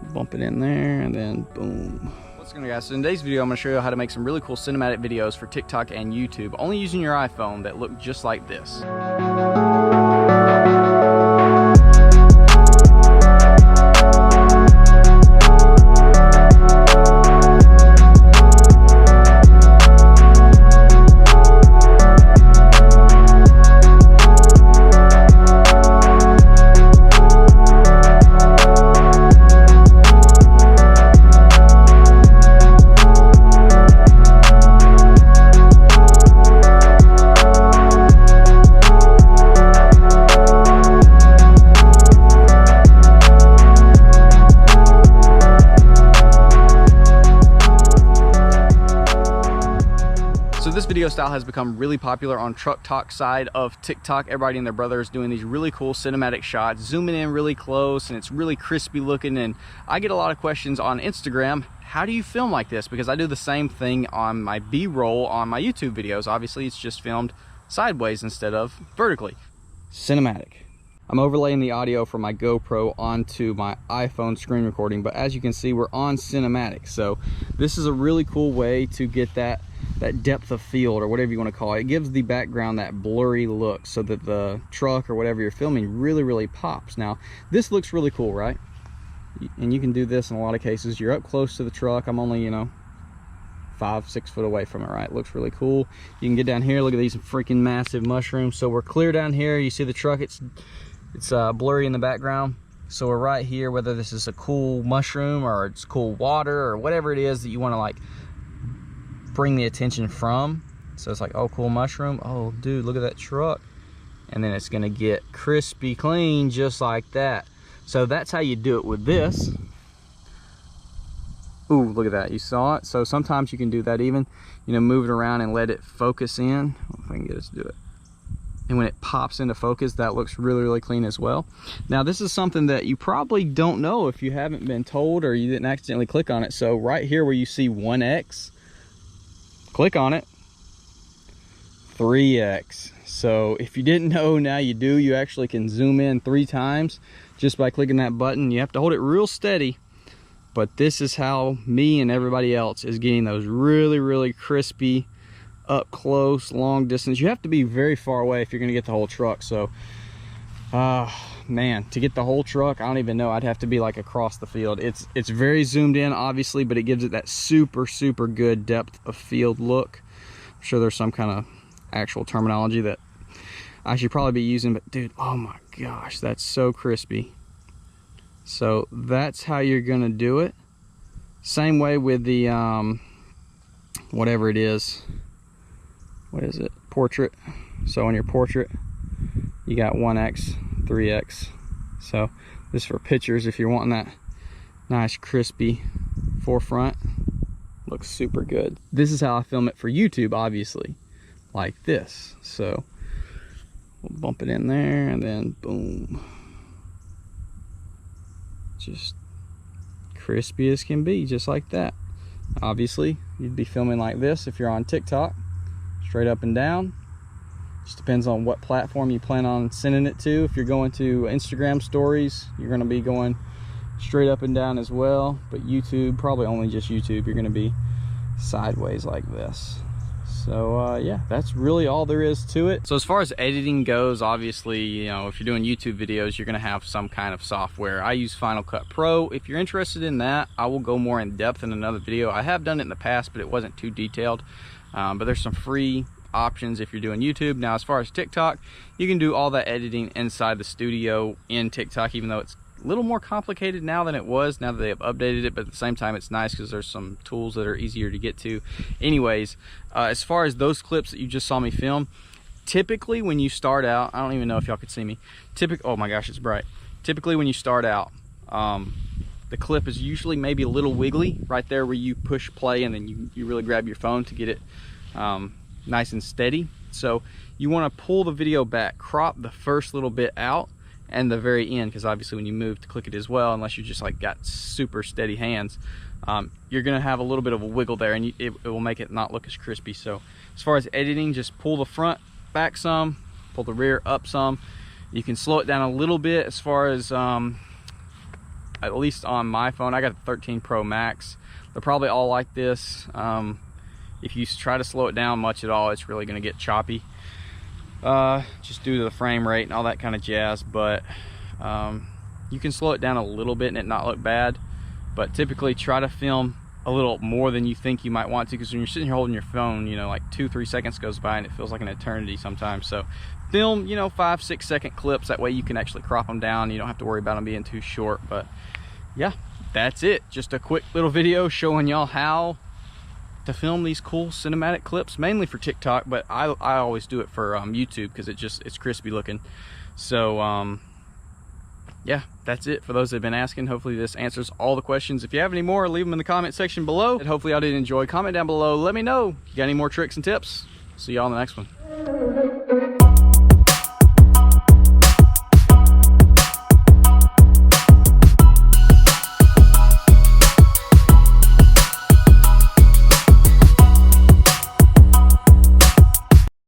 We'll bump it in there and then boom. What's going on, guys? So in today's video I'm going to show you how to make some really cool cinematic videos for TikTok and YouTube, only using your iPhone, that look just like this. So this video style has become really popular on TRUCKTOK side of TikTok. Everybody and their brother is doing these really cool cinematic shots, zooming in really close, and it's really crispy looking. And I get a lot of questions on Instagram, how do you film like this? Because I do the same thing on my B-roll on my YouTube videos. Obviously, it's just filmed sideways instead of vertically. Cinematic. I'm overlaying the audio from my GoPro onto my iPhone screen recording, but as you can see, we're on cinematic. So this is a really cool way to get that depth of field, or whatever you want to call it. It gives the background that blurry look so that the truck or whatever you're filming really pops. Now this looks really cool, right? And you can do this in a lot of cases. You're up close to the truck. I'm only, you know, 5-6 foot away from it, right? It looks really cool. You can get down here, look at these freaking massive mushrooms. So we're clear down here. You see the truck, it's blurry in the background. So we're right here, whether this is a cool mushroom or it's cool water or whatever it is that you want to like bring the attention from. So it's like, oh, cool mushroom. Oh, dude, look at that truck. And then it's gonna get crispy clean just like that. So that's how you do it with this. Ooh, look at that, you saw it. So sometimes you can do that even, you know, move it around and let it focus in. If I can get us to do it. And when it pops into focus, that looks really clean as well. Now this is something that you probably don't know if you haven't been told or you didn't accidentally click on it. So right here where you see 1x, click on it, 3x. So if you didn't know, now you do. You actually can zoom in 3 times just by clicking that button. You have to hold it real steady, but this is how me and everybody else is getting those really crispy, up close, long distance. You have to be very far away if you're gonna get the whole truck. So man, to get the whole truck, I don't even know, I'd have to be like across the field. It's very zoomed in obviously, but it gives it that super good depth of field look. I'm sure there's some kind of actual terminology that I should probably be using, but dude, oh my gosh, that's so crispy. So that's how you're gonna do it. Same way with the whatever it is, what is it, portrait. So in your portrait you got 1x, 3x. So this is for pictures if you're wanting that nice crispy forefront. Looks super good. This is how I film it for YouTube, obviously, like this. So we'll bump it in there and then boom. Just crispy as can be, just like that. Obviously you'd be filming like this if you're on TikTok, straight up and down. Just depends on what platform you plan on sending it to. If you're going to Instagram stories, you're going to be going straight up and down as well. But YouTube, probably only just YouTube, you're going to be sideways like this. So yeah, that's really all there is to it. So as far as editing goes, obviously, you know, if you're doing YouTube videos, you're going to have some kind of software. I use Final Cut Pro. If you're interested in that, I will go more in depth in another video. I have done it in the past, but it wasn't too detailed. But there's some free options if you're doing YouTube. Now as far as TikTok, you can do all that editing inside the studio in TikTok, even though it's a little more complicated now than it was, now that they have updated it. But at the same time, it's nice because there's some tools that are easier to get to. Anyways, as far as those clips that you just saw me film, typically when you start out, I don't even know if y'all could see me, oh my gosh, it's bright. Typically when you start out, the clip is usually maybe a little wiggly right there where you push play, and then you really grab your phone to get it nice and steady. So you want to pull the video back, crop the first little bit out and the very end, because obviously when you move to click it as well, unless you just like got super steady hands, you're gonna have a little bit of a wiggle there, and it will make it not look as crispy. So as far as editing, just pull the front back some, pull the rear up some. You can slow it down a little bit as far as at least on my phone. I got the 13 Pro Max. They're probably all like this. If you try to slow it down much at all, it's really going to get choppy, just due to the frame rate and all that kind of jazz. But you can slow it down a little bit and it not look bad, but typically try to film a little more than you think you might want to, because when you're sitting here holding your phone, you know, like 2-3 seconds goes by and it feels like an eternity sometimes. So film, you know, 5-6 second clips. That way you can actually crop them down. You don't have to worry about them being too short. But yeah, that's it. Just a quick little video showing y'all how to film these cool cinematic clips, mainly for TikTok, but I always do it for YouTube, because it's crispy looking. So yeah, that's it for those that have been asking. Hopefully this answers all the questions. If you have any more, leave them in the comment section below, and hopefully y'all did enjoy. Comment down below, let me know if you got any more tricks and tips. See y'all in the next one.